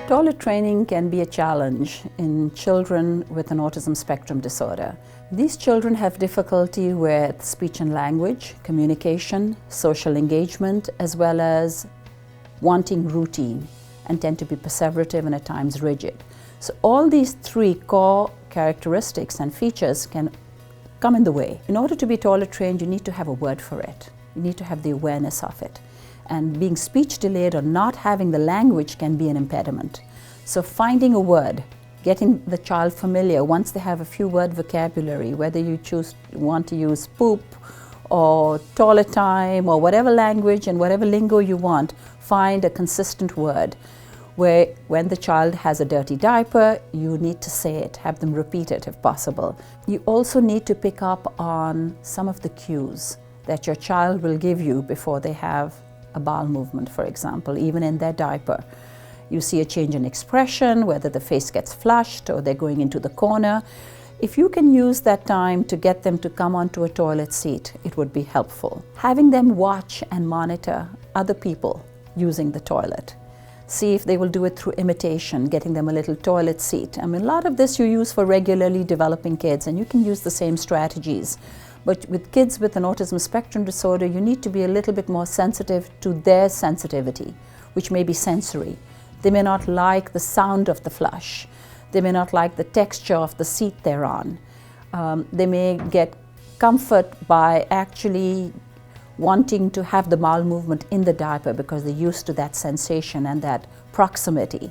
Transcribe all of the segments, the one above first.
Toilet training can be a challenge in children with an autism spectrum disorder. These children have difficulty with speech and language, communication, social engagement, as well as wanting routine, and tend to be preservative and at times rigid. So all these three core characteristics and features can come in the way. In order to be toilet trained, you need to have a word for it. You need to have the awareness of it. And being speech delayed or not having the language can be an impediment. So finding a word, getting the child familiar once they have a few word vocabulary, whether you want to use poop or toilet time or whatever language and whatever lingo you want, find a consistent word. Where when the child has a dirty diaper, you need to say it, have them repeat it if possible. You also need to pick up on some of the cues that your child will give you before they have a bowel movement, for example, even in their diaper. You see a change in expression, whether the face gets flushed or they're going into the corner. If you can use that time to get them to come onto a toilet seat, it would be helpful. Having them watch and monitor other people using the toilet. See if they will do it through imitation, getting them a little toilet seat. I mean, a lot of this you use for regularly developing kids, and you can use the same strategies. But with kids with an autism spectrum disorder, you need to be a little bit more sensitive to their sensitivity, which may be sensory. They may not like the sound of the flush. They may not like the texture of the seat they're on. They may get comfort by actually wanting to have the bowel movement in the diaper because they're used to that sensation and that proximity.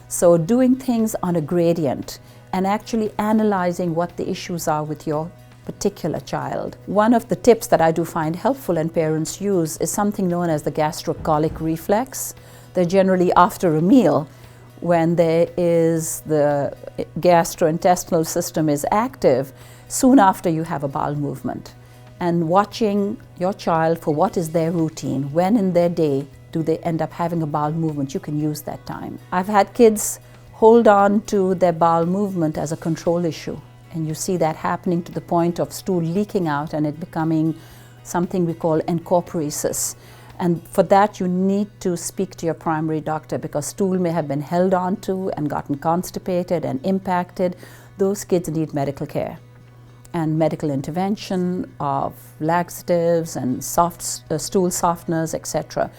So doing things on a gradient and actually analyzing what the issues are with your particular child. One of the tips that I do find helpful and parents use is something known as the gastrocolic reflex. They're generally after a meal when the gastrointestinal system is active, soon after you have a bowel movement. And watching your child for what is their routine, when in their day do they end up having a bowel movement, you can use that time. I've had kids hold on to their bowel movement as a control issue. And you see that happening to the point of stool leaking out and it becoming something we call encopresis. And for that, you need to speak to your primary doctor because stool may have been held onto and gotten constipated and impacted. Those kids need medical care and medical intervention of laxatives and stool softeners, etc.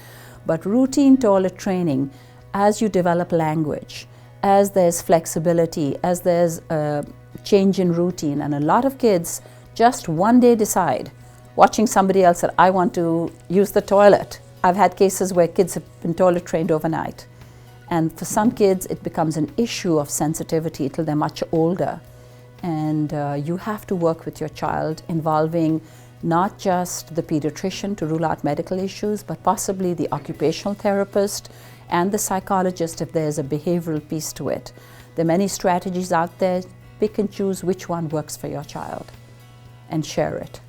But routine toilet training, as you develop language, as there's flexibility, as there's a change in routine, and a lot of kids just one day decide, watching somebody else, that I want to use the toilet. I've had cases where kids have been toilet trained overnight. And for some kids, it becomes an issue of sensitivity till they're much older. And you have to work with your child involving not just the pediatrician to rule out medical issues, but possibly the occupational therapist and the psychologist if there's a behavioral piece to it. There are many strategies out there. Pick and choose which one works for your child and share it.